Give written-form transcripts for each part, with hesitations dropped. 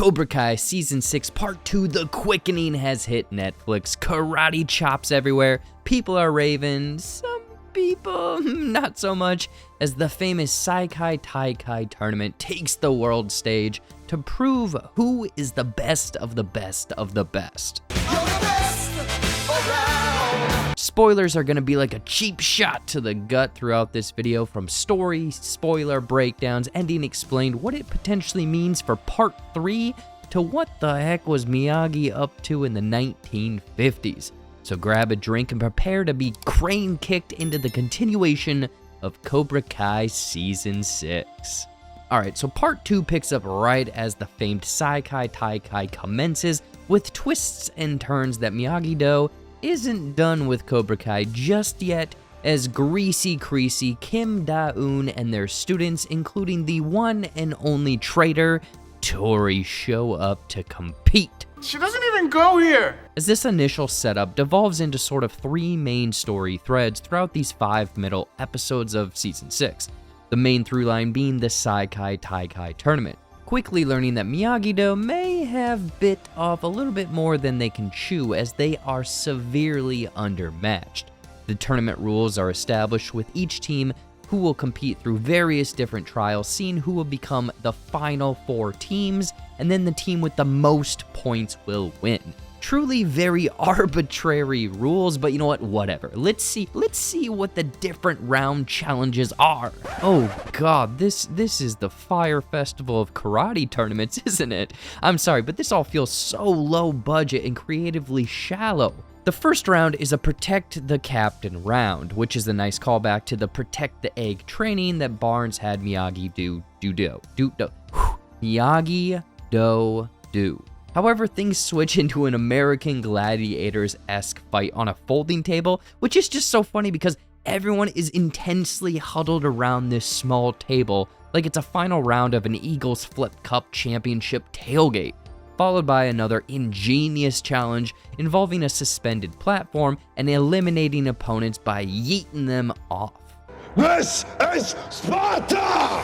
Cobra Kai Season 6 Part 2 The Quickening has hit Netflix. Karate chops everywhere, people are raving, some people not so much, as the famous Sekai Taikai tournament takes the world stage to prove who is the best of the best of the best. Spoilers are going to be like a cheap shot to the gut throughout this video, from story, spoiler breakdowns, ending explained, what it potentially means for Part 3, to what the heck was Miyagi up to in the 1950s. So grab a drink and prepare to be crane-kicked into the continuation of Cobra Kai Season 6. Alright, so Part 2 picks up right as the famed Sekai Taikai commences, with twists and turns that Miyagi-Do isn't done with Cobra Kai just yet, as Greasy Creasy, Kim Da-eun, and their students, including the one and only traitor, Tori, show up to compete. She doesn't even go here! As this initial setup devolves into sort of 3 main story threads throughout these 5 middle episodes of Season 6, the main through line being the Sekai Taikai tournament. Quickly learning that Miyagi-Do may have bit off a little bit more than they can chew, as they are severely undermatched. The tournament rules are established, with each team who will compete through various different trials, seeing who will become the final 4 teams, and then the team with the most points will win. Truly very arbitrary rules, but you know what, whatever. Let's see what the different round challenges are. Oh god, this is the Fire Festival of karate tournaments, isn't it? I'm sorry, but this all feels so low budget and creatively shallow. The first round is a Protect the Captain round, which is a nice callback to the Protect the Egg training that Barnes had Miyagi do. However, things switch into an American Gladiators-esque fight on a folding table, which is just so funny because everyone is intensely huddled around this small table like it's a final round of an Eagles Flip Cup Championship tailgate, followed by another ingenious challenge involving a suspended platform and eliminating opponents by yeeting them off. This is Sparta!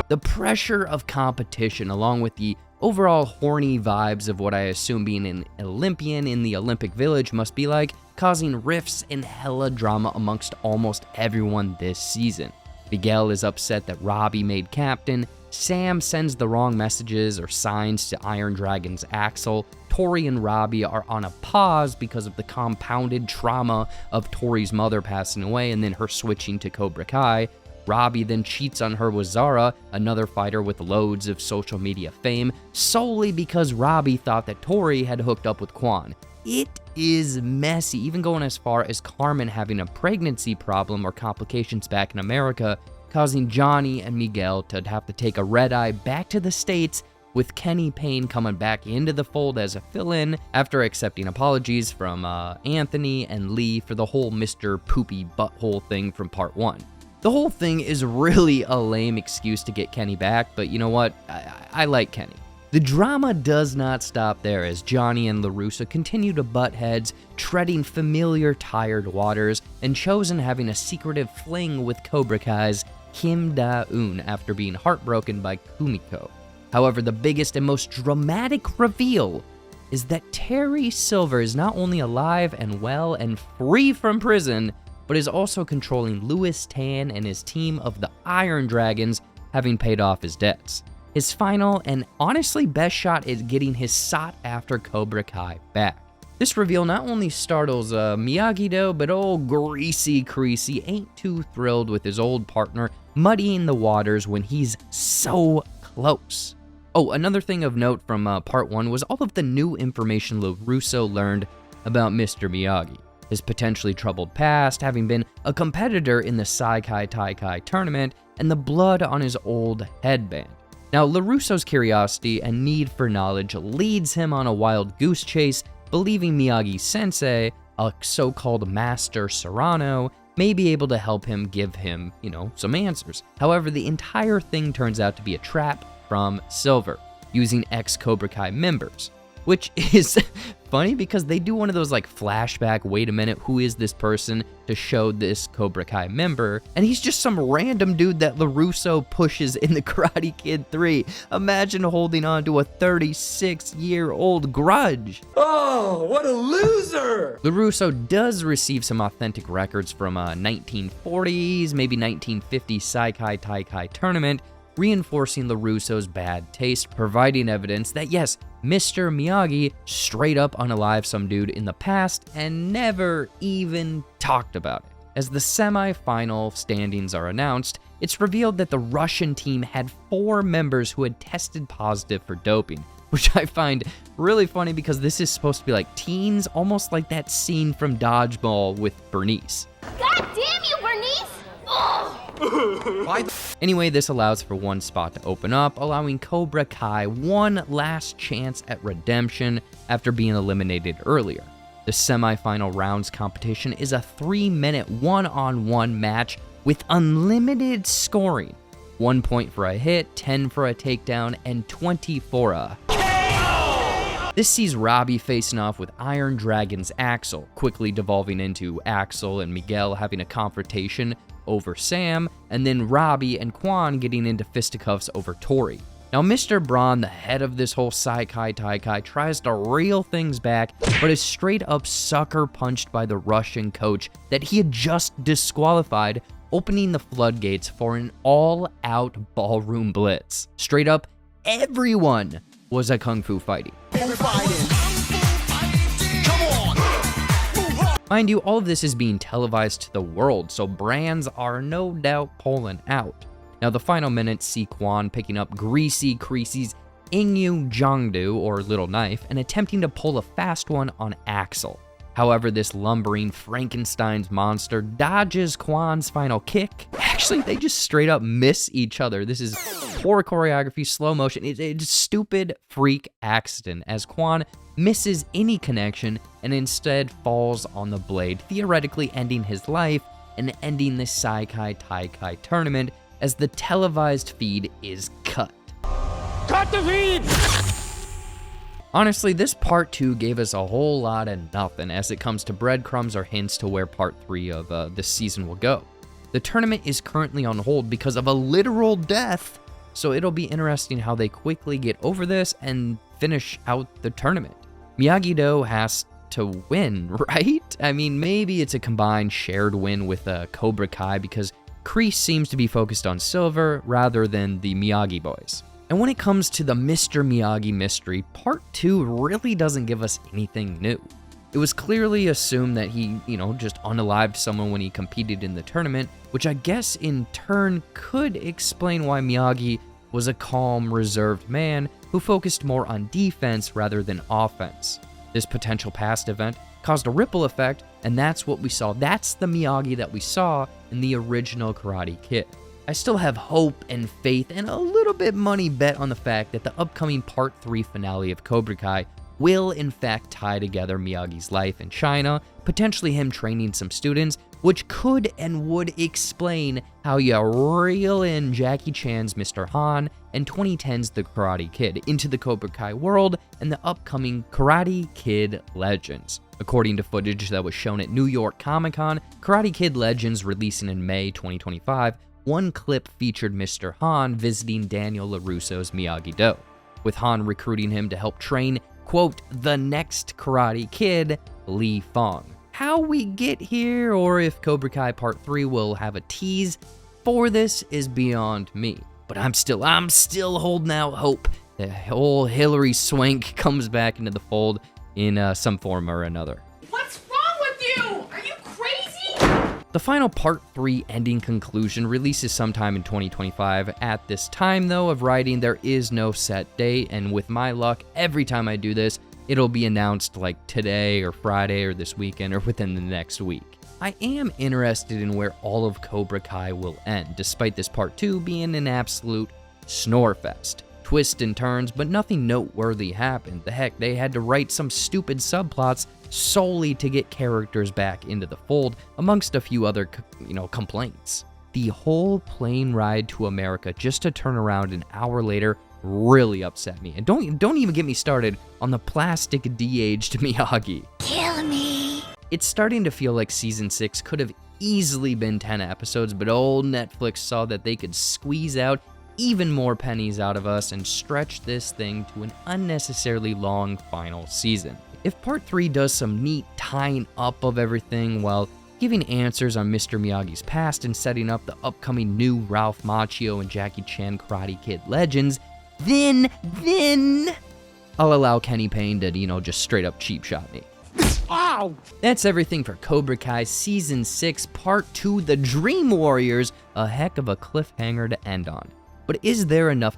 The pressure of competition, along with the overall horny vibes of what I assume being an Olympian in the Olympic Village must be like, causing rifts and hella drama amongst almost everyone this season. Miguel is upset that Robbie made captain, Sam sends the wrong messages or signs to Iron Dragon's Axel, Tori and Robbie are on a pause because of the compounded trauma of Tori's mother passing away and then her switching to Cobra Kai. Robbie then cheats on her with Zara, another fighter with loads of social media fame, solely because Robbie thought that Tori had hooked up with Quan. It is messy, even going as far as Carmen having a pregnancy problem or complications back in America, causing Johnny and Miguel to have to take a red-eye back to the States, with Kenny Payne coming back into the fold as a fill-in after accepting apologies from Anthony and Lee for the whole Mr. Poopy Butthole thing from Part 1. The whole thing is really a lame excuse to get Kenny back, but you know what? I like Kenny. The drama does not stop there, as Johnny and LaRusso continue to butt heads, treading familiar tired waters, and Chosen having a secretive fling with Cobra Kai's Kim Da-eun after being heartbroken by Kumiko. However, the biggest and most dramatic reveal is that Terry Silver is not only alive and well and free from prison, but is also controlling Louis Tan and his team of the Iron Dragons, having paid off his debts. His final and honestly best shot is getting his sought-after Cobra Kai back. This reveal not only startles Miyagi-Do, but old Greasy Creasy ain't too thrilled with his old partner muddying the waters when he's so close. Oh, another thing of note from Part 1 was all of the new information LaRusso learned about Mr. Miyagi. His potentially troubled past, having been a competitor in the Sekai Taikai tournament, and the blood on his old headband. Now, LaRusso's curiosity and need for knowledge leads him on a wild goose chase, believing Miyagi-sensei, a so-called Master Serrano, may be able to help him give him, some answers. However, the entire thing turns out to be a trap from Silver, using ex-Cobra Kai members, which is funny because they do one of those like flashback, wait a minute, who is this person, to show this Cobra Kai member, and he's just some random dude that LaRusso pushes in the Karate Kid 3. Imagine holding on to a 36-year-old grudge. Oh, what a loser! LaRusso does receive some authentic records from 1940s, maybe 1950s Sekai Taikai tournament, reinforcing LaRusso's bad taste, providing evidence that yes, Mr. Miyagi straight up unalived some dude in the past and never even talked about it. As the semi-final standings are announced, it's revealed that the Russian team had 4 members who had tested positive for doping, which I find really funny because this is supposed to be like teens, almost like that scene from Dodgeball with Bernice. God damn you, Bernice! Anyway, this allows for one spot to open up, allowing Cobra Kai one last chance at redemption after being eliminated earlier. The semi-final rounds competition is a 3-minute one-on-one match with unlimited scoring. 1 point for a hit, 10 for a takedown, and 20 for a KO! This sees Robbie facing off with Iron Dragon's Axel, quickly devolving into Axel and Miguel having a confrontation over Sam, and then Robbie and Quan getting into fisticuffs over Tori. Now, Mr. Braun, the head of this whole Sekai Taikai, tries to reel things back, but is straight up sucker punched by the Russian coach that he had just disqualified, opening the floodgates for an all-out ballroom blitz. Straight up, everyone was a kung fu fighting. Mind you, all of this is being televised to the world, so brands are no doubt pulling out. Now, the final minutes see Quan picking up Greasy Creasy's Ingyu Jongdu, or Little Knife, and attempting to pull a fast one on Axel. However, this lumbering Frankenstein's monster dodges Quan's final kick. Actually, they just straight up miss each other. This is poor choreography, slow motion. It's a stupid freak accident as Quan misses any connection and instead falls on the blade, theoretically ending his life and ending the Sekai Taikai tournament as the televised feed is cut. Cut the feed! Honestly, this part 2 gave us a whole lot of nothing as it comes to breadcrumbs or hints to where part 3 of this season will go. The tournament is currently on hold because of a literal death, so it'll be interesting how they quickly get over this and finish out the tournament. Miyagi-Do has to win, right? I mean, maybe it's a combined shared win with Cobra Kai because Kreese seems to be focused on silver rather than the Miyagi boys. And when it comes to the Mr. Miyagi mystery, part 2 really doesn't give us anything new. It was clearly assumed that he, just unalived someone when he competed in the tournament, which I guess in turn could explain why Miyagi was a calm, reserved man who focused more on defense rather than offense. This potential past event caused a ripple effect, and that's what we saw. That's the Miyagi that we saw in the original Karate Kid. I still have hope and faith and a little bit money bet on the fact that the upcoming Part 3 finale of Cobra Kai will in fact tie together Miyagi's life in China, potentially him training some students, which could and would explain how you reel in Jackie Chan's Mr. Han and 2010's The Karate Kid into the Cobra Kai world and the upcoming Karate Kid Legends. According to footage that was shown at New York Comic-Con, Karate Kid Legends releasing in May 2025, one clip featured Mr. Han visiting Daniel LaRusso's Miyagi-Do, with Han recruiting him to help train, quote, the next Karate Kid, Li Fong. How we get here, or if Cobra Kai Part 3 will have a tease for this, is beyond me. But I'm still holding out hope that whole Hilary Swank comes back into the fold in some form or another. What's wrong with you? Are you crazy? The final Part 3 ending conclusion releases sometime in 2025. At this time, though, of writing, there is no set date, and with my luck, every time I do this, it'll be announced like today or Friday or this weekend or within the next week. I am interested in where all of Cobra Kai will end, despite this Part 2 being an absolute snorefest. Twists and turns, but nothing noteworthy happened. The heck, they had to write some stupid subplots solely to get characters back into the fold, amongst a few other, complaints. The whole plane ride to America just to turn around an hour later really upset me. And don't even get me started on the plastic de-aged Miyagi. Kill me. It's starting to feel like season 6 could have easily been 10 episodes, but old Netflix saw that they could squeeze out even more pennies out of us and stretch this thing to an unnecessarily long final season. If part 3 does some neat tying up of everything while giving answers on Mr. Miyagi's past and setting up the upcoming new Ralph Macchio and Jackie Chan Karate Kid legends, then I'll allow Kenny Payne to, just straight up cheap shot me. Ow! That's everything for Cobra Kai Season 6, Part 2, The Dream Warriors. A heck of a cliffhanger to end on. But is there enough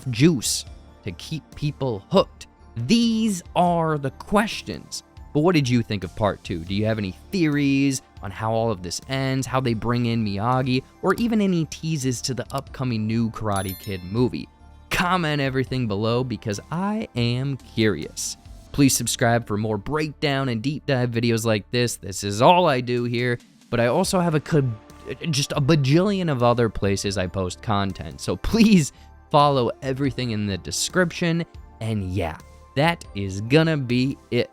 juice to keep people hooked? These are the questions. But what did you think of Part 2? Do you have any theories on how all of this ends, how they bring in Miyagi, or even any teases to the upcoming new Karate Kid movie? Comment everything below because I am curious. Please subscribe for more breakdown and deep dive videos like this. This is all I do here, but I also have just a bajillion of other places I post content. So please follow everything in the description. And yeah, that is gonna be it.